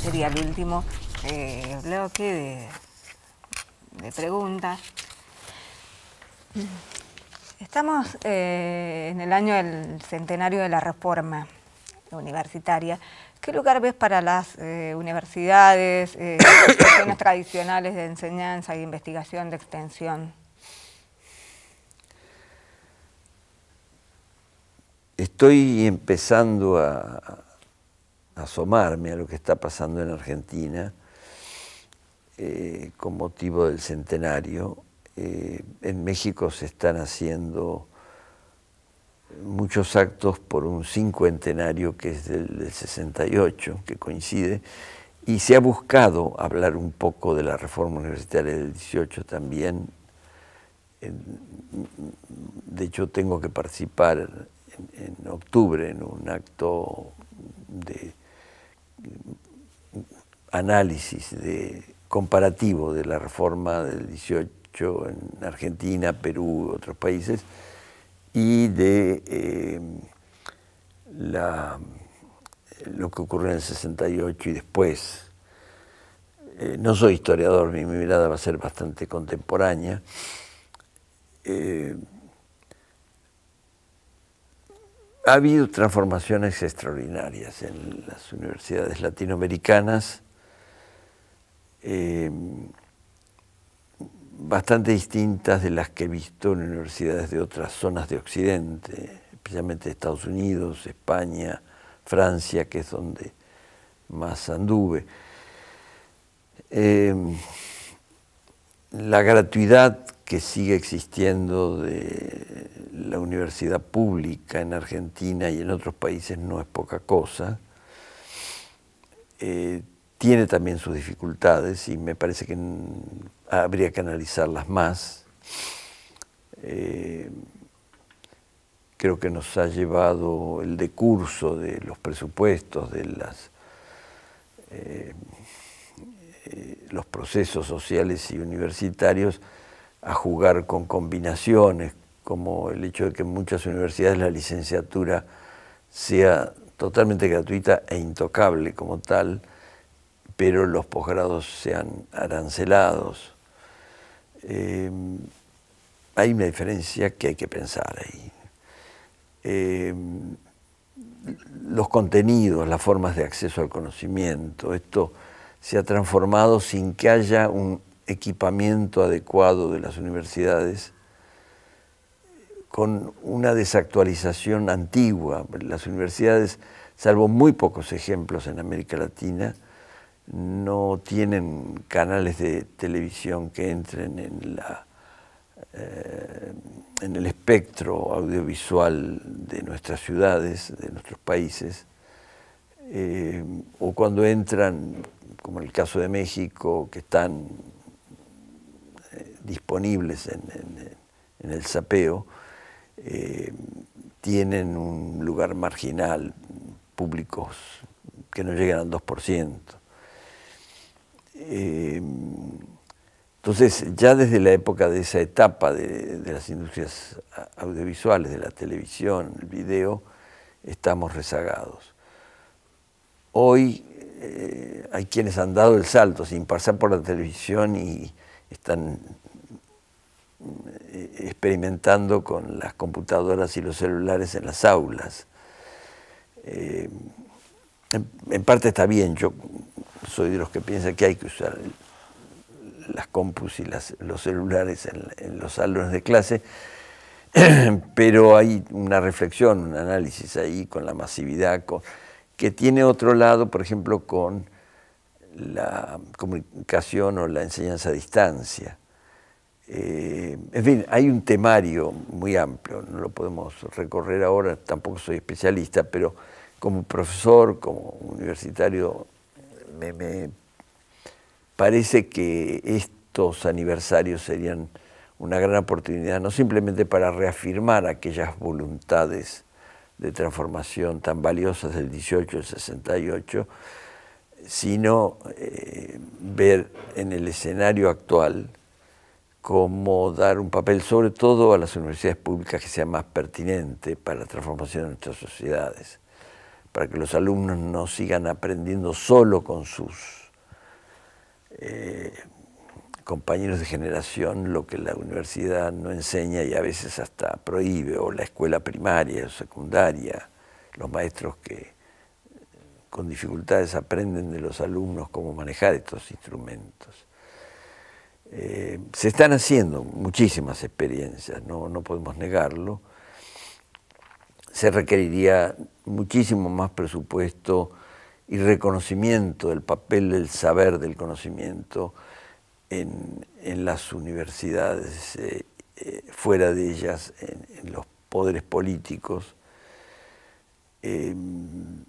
sería el último bloque de preguntas. Estamos en el año del centenario de la Reforma Universitaria. ¿Qué lugar ves para las universidades, instituciones tradicionales de enseñanza, de investigación, de extensión? Estoy empezando a asomarme a lo que está pasando en Argentina con motivo del centenario. En México se están haciendo muchos actos por un cincuentenario que es del 68, que coincide, y se ha buscado hablar un poco de la reforma universitaria del 18 también. De hecho, tengo que participar en octubre en un acto de análisis comparativo de la reforma del 18 en Argentina, Perú, otros países, y de lo que ocurrió en el 68 y después. No soy historiador, mi mirada va a ser bastante contemporánea. Ha habido transformaciones extraordinarias en las universidades latinoamericanas, bastante distintas de las que he visto en universidades de otras zonas de Occidente, especialmente Estados Unidos, España, Francia, que es donde más anduve. La gratuidad que sigue existiendo de la universidad pública en Argentina y en otros países no es poca cosa. Tiene también sus dificultades y me parece que habría que analizarlas más. Creo que nos ha llevado el decurso de los presupuestos, de los procesos sociales y universitarios a jugar con combinaciones, como el hecho de que en muchas universidades la licenciatura sea totalmente gratuita e intocable como tal, pero los posgrados sean arancelados. Hay una diferencia que hay que pensar ahí. Los contenidos, las formas de acceso al conocimiento, esto se ha transformado sin que haya un equipamiento adecuado de las universidades, con una desactualización antigua. Las universidades, salvo muy pocos ejemplos en América Latina, no tienen canales de televisión que entren en el espectro audiovisual de nuestras ciudades, de nuestros países, o cuando entran, como en el caso de México, que están disponibles en el sapeo, tienen un lugar marginal, públicos que no llegan al 2%. Entonces, ya desde la época de esa etapa de las industrias audiovisuales, de la televisión, el video, estamos rezagados. Hoy hay quienes han dado el salto sin pasar por la televisión y están experimentando con las computadoras y los celulares en las aulas. En parte está bien, yo soy de los que piensan que hay que usar las compus y los celulares en los salones de clase, pero hay una reflexión, un análisis ahí con la masividad, que tiene otro lado, por ejemplo, con la comunicación o la enseñanza a distancia. En fin, hay un temario muy amplio, no lo podemos recorrer ahora, tampoco soy especialista, pero como profesor, como universitario, me parece que estos aniversarios serían una gran oportunidad, no simplemente para reafirmar aquellas voluntades de transformación tan valiosas del 18 al 68, sino ver en el escenario actual cómo dar un papel, sobre todo a las universidades públicas, que sea más pertinente para la transformación de nuestras sociedades. para que los alumnos no sigan aprendiendo solo con sus compañeros de generación lo que la universidad no enseña y a veces hasta prohíbe, o la escuela primaria o secundaria, los maestros que con dificultades aprenden de los alumnos cómo manejar estos instrumentos. Se están haciendo muchísimas experiencias, no podemos negarlo. Se requeriría muchísimo más presupuesto y reconocimiento del papel del saber, del conocimiento en las universidades, fuera de ellas, en los poderes políticos. Sin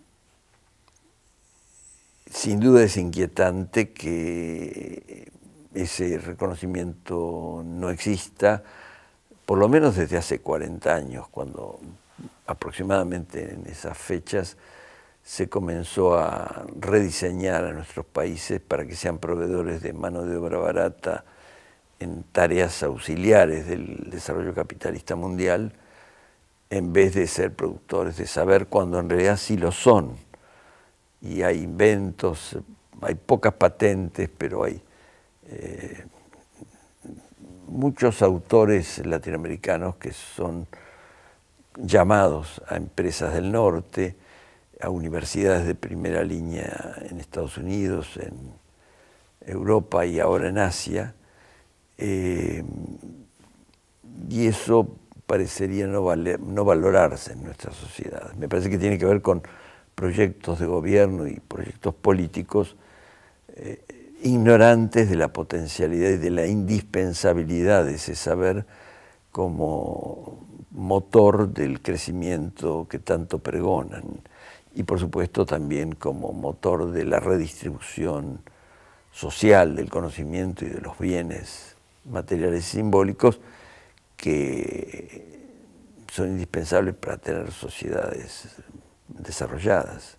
duda es inquietante que ese reconocimiento no exista, por lo menos desde hace 40 años, cuando aproximadamente en esas fechas se comenzó a rediseñar a nuestros países para que sean proveedores de mano de obra barata en tareas auxiliares del desarrollo capitalista mundial, en vez de ser productores de saber, cuando en realidad sí lo son. Y hay inventos, hay pocas patentes, pero hay muchos autores latinoamericanos que son llamados a empresas del norte, a universidades de primera línea en Estados Unidos, en Europa y ahora en Asia, y eso parecería no valorarse en nuestra sociedad. Me parece que tiene que ver con proyectos de gobierno y proyectos políticos ignorantes de la potencialidad y de la indispensabilidad de ese saber como motor del crecimiento que tanto pregonan, y por supuesto también como motor de la redistribución social del conocimiento y de los bienes materiales y simbólicos que son indispensables para tener sociedades desarrolladas.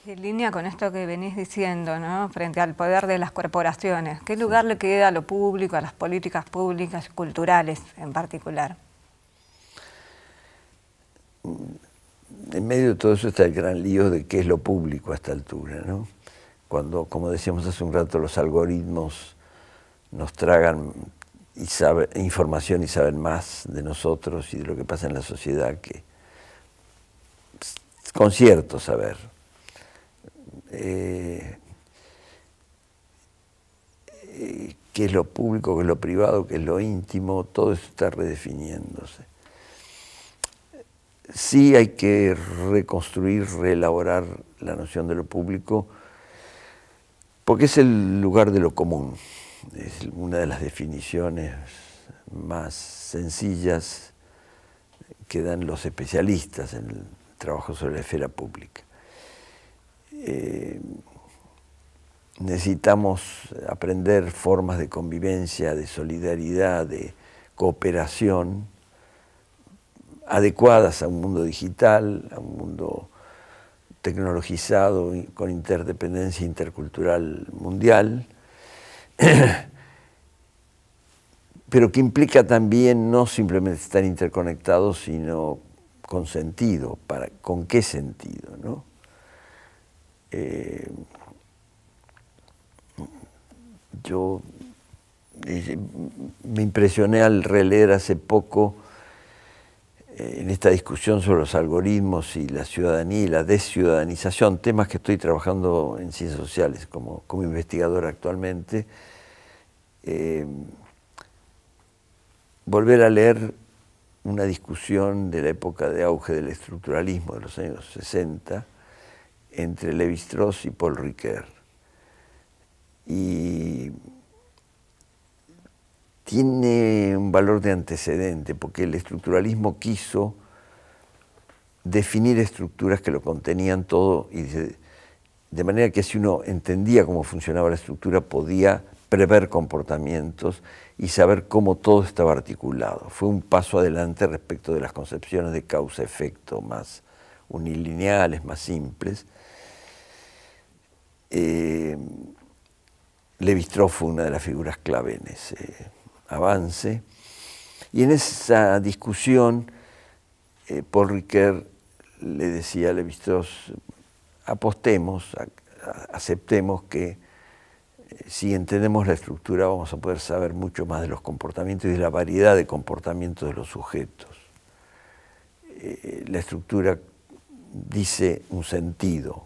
En línea con esto que venís diciendo, ¿no?, frente al poder de las corporaciones, ¿qué lugar le queda a lo público, a las políticas públicas y culturales en particular? En medio de todo eso está el gran lío de qué es lo público a esta altura, ¿no? Cuando, como decíamos hace un rato, los algoritmos nos tragan información y saben más de nosotros y de lo que pasa en la sociedad que con cierto saber. ¿Qué es lo público, qué es lo privado, qué es lo íntimo? Todo eso está redefiniéndose. Sí hay que reconstruir, reelaborar la noción de lo público, porque es el lugar de lo común. Es una de las definiciones más sencillas que dan los especialistas en el trabajo sobre la esfera pública. Necesitamos aprender formas de convivencia, de solidaridad, de cooperación, adecuadas a un mundo digital, a un mundo tecnologizado, con interdependencia intercultural mundial, pero que implica también no simplemente estar interconectados, sino con sentido. ¿Con qué sentido, no? Yo me impresioné al releer hace poco en esta discusión sobre los algoritmos y la ciudadanía y la desciudadanización, temas que estoy trabajando en ciencias sociales como investigador actualmente, volver a leer una discusión de la época de auge del estructuralismo de los años 60 entre Lévi-Strauss y Paul Ricoeur. Y tiene un valor de antecedente, porque el estructuralismo quiso definir estructuras que lo contenían todo, y de manera que si uno entendía cómo funcionaba la estructura, podía prever comportamientos y saber cómo todo estaba articulado. Fue un paso adelante respecto de las concepciones de causa-efecto más unilineales, más simples. Lévi-Strauss fue una de las figuras clave en ese avance, y en esa discusión Paul Ricoeur le decía a Lévi-Strauss: apostemos, aceptemos que si entendemos la estructura vamos a poder saber mucho más de los comportamientos y de la variedad de comportamientos de los sujetos. La estructura dice un sentido,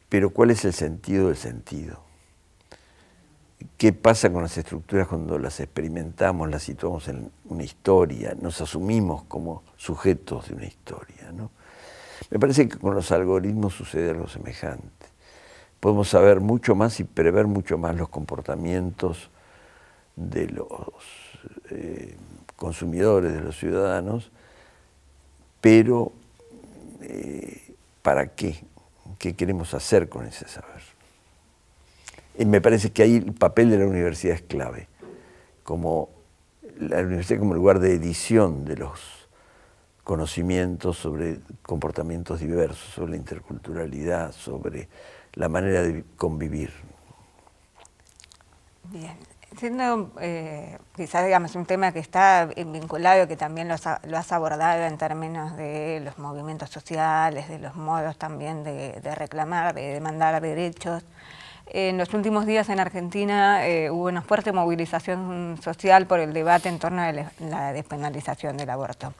pero ¿cuál es el sentido del sentido? ¿Qué pasa con las estructuras cuando las experimentamos, las situamos en una historia, nos asumimos como sujetos de una historia, ¿no? Me parece que con los algoritmos sucede algo semejante. Podemos saber mucho más y prever mucho más los comportamientos de los consumidores, de los ciudadanos, pero ¿para qué? ¿Qué queremos hacer con ese saber? Y me parece que ahí el papel de la universidad es clave, como la universidad como lugar de edición de los conocimientos sobre comportamientos diversos, sobre la interculturalidad, sobre la manera de convivir. Bien, siendo quizás digamos un tema que está vinculado, que también lo has abordado en términos de los movimientos sociales, de los modos también de reclamar, de demandar derechos. En los últimos días en Argentina hubo una fuerte movilización social por el debate en torno a la despenalización del aborto.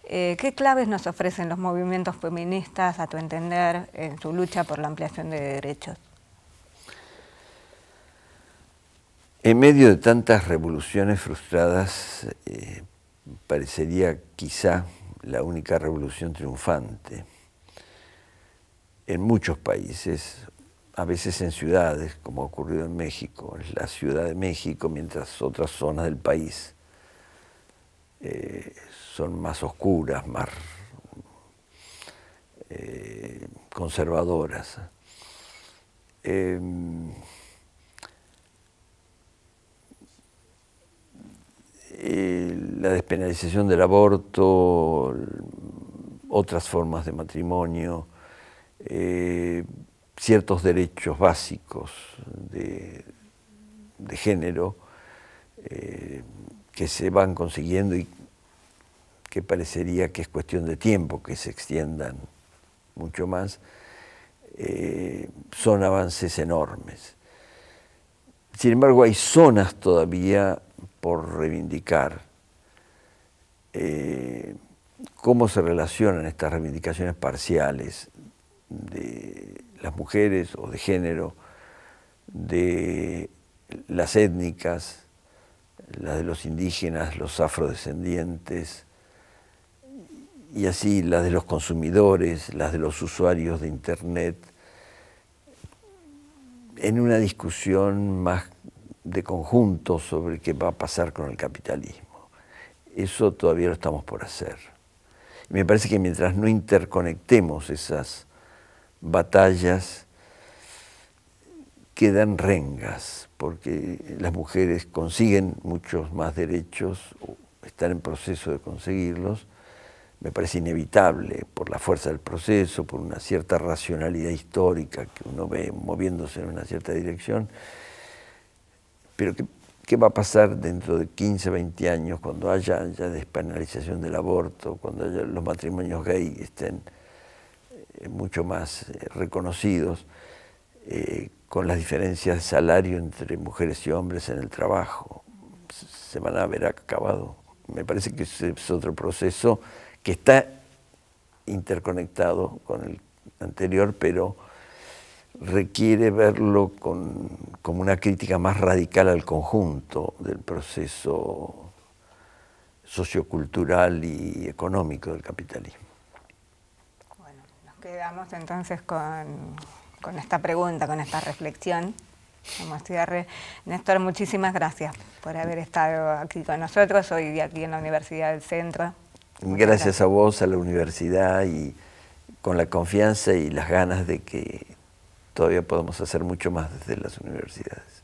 ¿Qué claves nos ofrecen los movimientos feministas, a tu entender, en su lucha por la ampliación de derechos? En medio de tantas revoluciones frustradas, parecería quizá la única revolución triunfante. En muchos países, a veces en ciudades, como ha ocurrido en México, en la Ciudad de México, mientras otras zonas del país son más oscuras, más conservadoras. La despenalización del aborto, otras formas de matrimonio, ciertos derechos básicos de género que se van consiguiendo y que parecería que es cuestión de tiempo que se extiendan mucho más, son avances enormes. Sin embargo, hay zonas todavía por reivindicar. ¿Cómo se relacionan estas reivindicaciones parciales de las mujeres o de género, de las étnicas, las de los indígenas, los afrodescendientes, y así las de los consumidores, las de los usuarios de Internet, en una discusión más de conjunto sobre qué va a pasar con el capitalismo? Eso todavía lo estamos por hacer. Y me parece que mientras no interconectemos esas batallas, quedan rengas, porque las mujeres consiguen muchos más derechos, o están en proceso de conseguirlos. Me parece inevitable por la fuerza del proceso, por una cierta racionalidad histórica que uno ve moviéndose en una cierta dirección. Pero ¿qué va a pasar dentro de 15, 20 años cuando haya ya despenalización del aborto, cuando haya los matrimonios gay estén mucho más reconocidos, con las diferencias de salario entre mujeres y hombres en el trabajo? Se van a haber acabado. Me parece que es otro proceso que está interconectado con el anterior, pero requiere verlo como una crítica más radical al conjunto del proceso sociocultural y económico del capitalismo. Bueno, nos quedamos entonces con esta pregunta, con esta reflexión. Como cierre, Néstor, muchísimas gracias por haber estado aquí con nosotros, hoy aquí en la Universidad del Centro. Gracias a vos, a la universidad, y con la confianza y las ganas de que todavía podemos hacer mucho más desde las universidades.